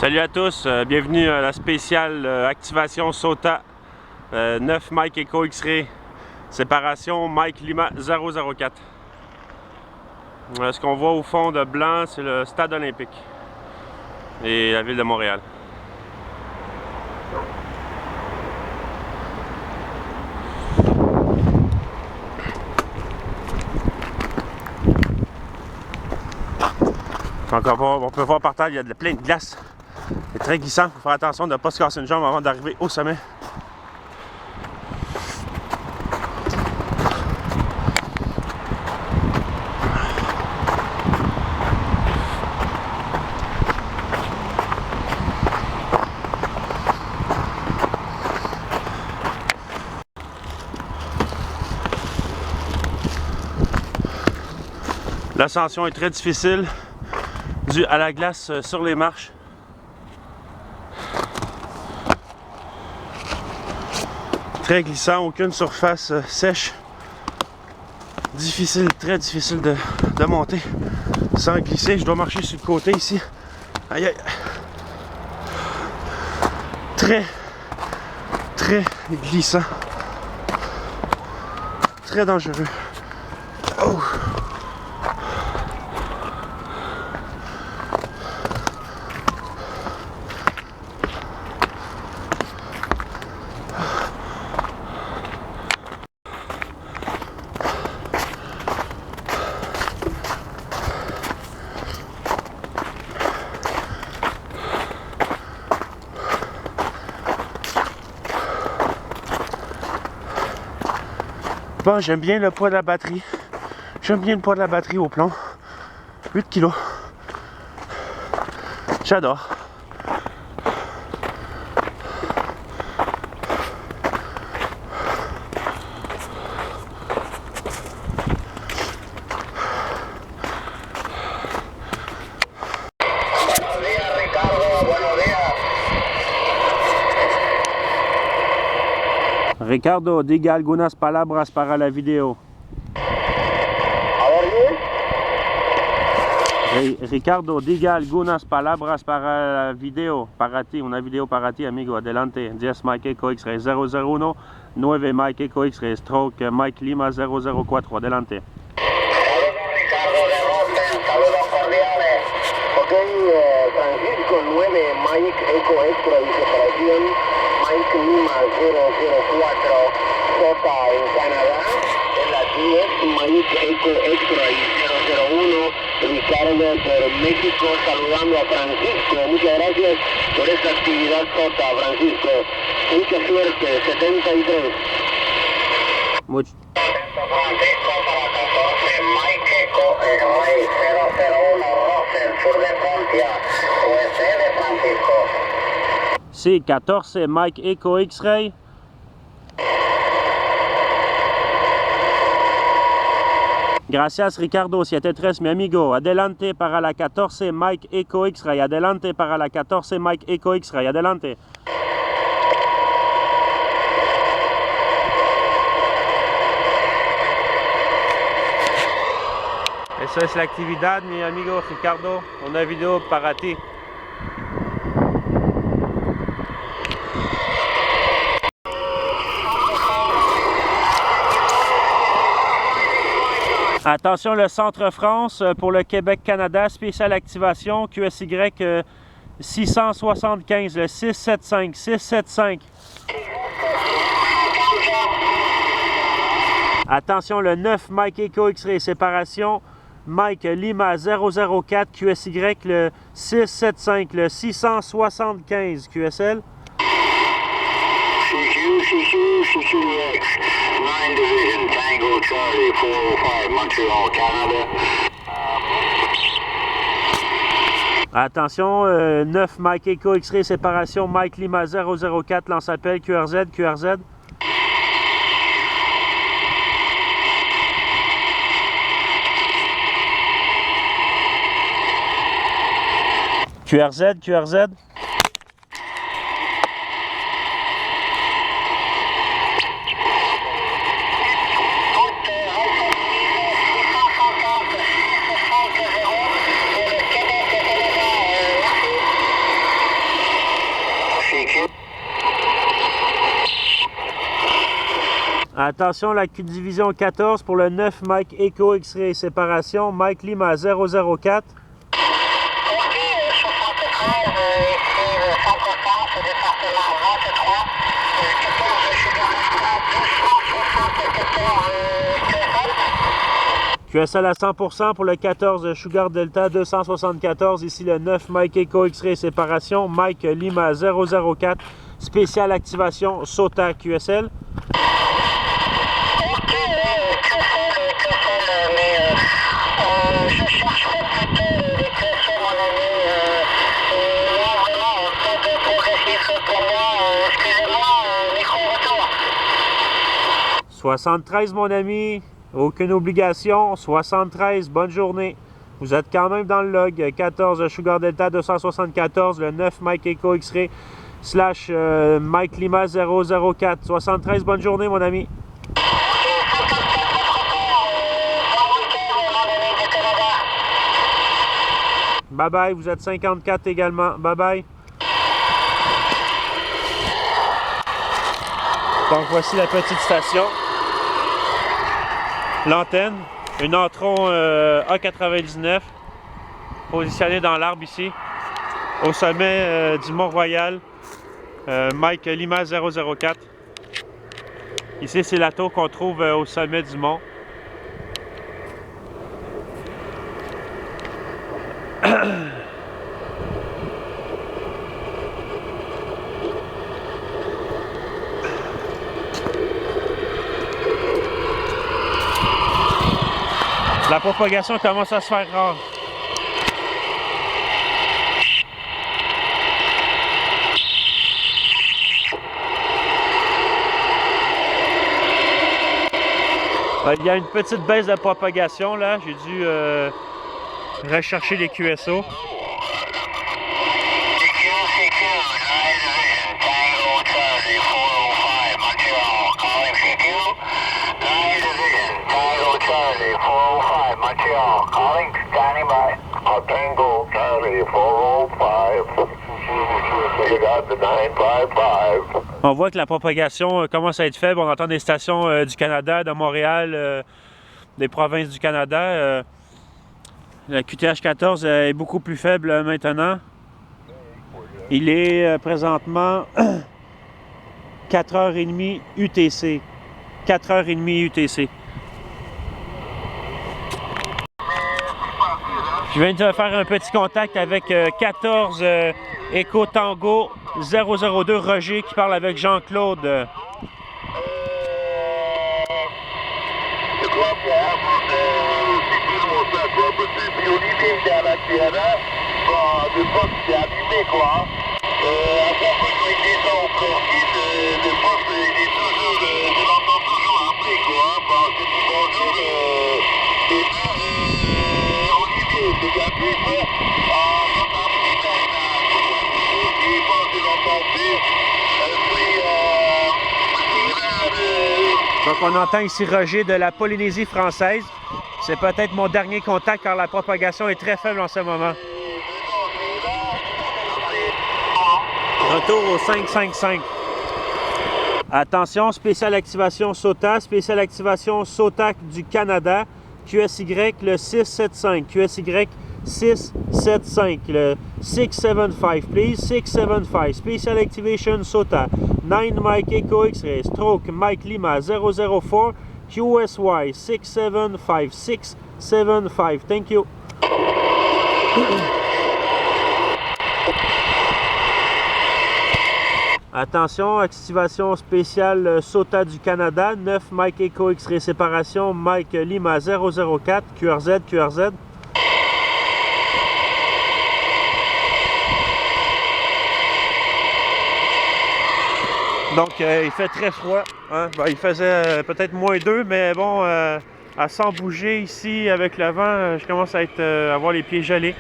Salut à tous, bienvenue à la spéciale activation SOTA 9 Mike Echo X-Ray, séparation Mike Lima 004. Ce qu'on voit au fond de blanc, c'est le stade olympique et la ville de Montréal. On peut voir par terre, il y a plein de glace. C'est très glissant, il faut faire attention de ne pas se casser une jambe avant d'arriver au sommet. L'ascension est très difficile dû à la glace sur les marches. Très glissant, aucune surface sèche. Difficile, très difficile de monter sans glisser. Je dois marcher sur le côté ici. Aïe aïe. Très glissant. Très dangereux. Oh. Bon, j'aime bien le poids de la batterie. J'aime bien le poids de la batterie au plomb. 8 kg. J'adore. Ricardo, diga algunas palabras para la video. Ricardo, diga algunas palabras para la video. Para ti, una video para ti, amigo. Adelante. 10 Mike Echo X-Ray 001, 9 Mike Echo X-Ray Stroke Mike Lima 004. Adelante. Saludos Ricardo de Rotten, saludos cordiales. Ok, Francisco 9 Mike Echo X-Ray separación Mike Lima 004 SOTA en Canadá. En la 10 Mike Echo X-Ray 001 Ricardo por México saludando a Francisco. Muchas gracias por esta actividad SOTA, Francisco. Mucha suerte, 73. Francisco para 14 Mike Echo Mike 001 Rossel, sur de Pontia, USA de Francisco. Sí, 14 Mike Echo X-Ray. Gracias Ricardo, 73 mi amigo. Adelante para la 14 Mike Echo X-Ray. Adelante para la 14 Mike Echo X-Ray. Adelante. Esa es la actividad, mi amigo Ricardo. Una video para ti. Attention, le Centre France pour le Québec-Canada, spéciale activation, QSY 675, le 675, 675. Attention, le 9 Mike Echo X-Ray, séparation, Mike Lima 004, QSY, le 675, le 675, QSL. CQ-X, 9 Division, Tango Charlie 405, Montreal, Canada. Attention, 9 Mike Echo X-Ray, séparation, Mike Lima 004, lance-appel, QRZ, QRZ. QRZ, QRZ. Attention, la division 14 pour le 9 Mike Echo X-Ray séparation, Mike Lima 004. QSL à 100% pour le 14 Sugar Delta 274, ici le 9 Mike Echo X-Ray séparation, Mike Lima 004, spéciale activation SOTA QSL. Je chercherai peut-être les QSL, mon ami. Non, vraiment, pas de progressif pour moi. Excusez-moi, micro-retour. 73, mon ami. Aucune obligation. 73, bonne journée. Vous êtes quand même dans le log. 14 Sugar Delta 274, le 9 Mike Echo X-Ray slash Mike Lima 004. 73, bonne journée, mon ami. Bye bye, vous êtes 54 également. Bye bye. Donc voici la petite station. L'antenne, une Antron A99, positionnée dans l'arbre ici, au sommet du Mont-Royal, Mike Lima 004. Ici, c'est la tour qu'on trouve au sommet du mont. La propagation commence à se faire rare. Il y a une petite baisse de propagation là. J'ai dû rechercher les QSO. On voit que la propagation commence à être faible. On entend des stations du Canada, de Montréal, des provinces du Canada. La QTH 14 est beaucoup plus faible maintenant. Il est présentement 4h30 UTC. 4h30 UTC. Je viens de faire un petit contact avec 14 Echo Tango 002 Roger qui parle avec Jean-Claude. Je crois qu'il y a un peu de puis Olivier qui est à la Tiana, de poste qui est allumé quoi. Après, quand je mets ça au profil, le poste il est toujours, je l'entends toujours après quoi. Je dis bonjour, et puis Olivier, c'est gratuit, Donc on entend ici Roger de la Polynésie française. C'est peut-être mon dernier contact car la propagation est très faible en ce moment. Retour au 555. Attention, spéciale activation SOTA, spéciale activation SOTA du Canada, QSY le 675, QSY 675, le 675, please, 675, Special Activation SOTA, 9 Mike Echo X-Ray, Stroke Mike Lima 004, QSY 675, 675, thank you. Attention, activation spéciale SOTA du Canada, 9 Mike Echo X-Ray séparation, Mike Lima 004, QRZ, QRZ. Donc, il fait très froid. Hein? Ben, il faisait peut-être -2, mais bon, à s'en bouger ici avec le vent, je commence à avoir les pieds gelés.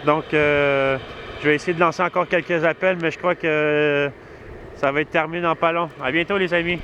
Donc, je vais essayer de lancer encore quelques appels, mais je crois que ça va être terminé dans pas long. À bientôt, les amis.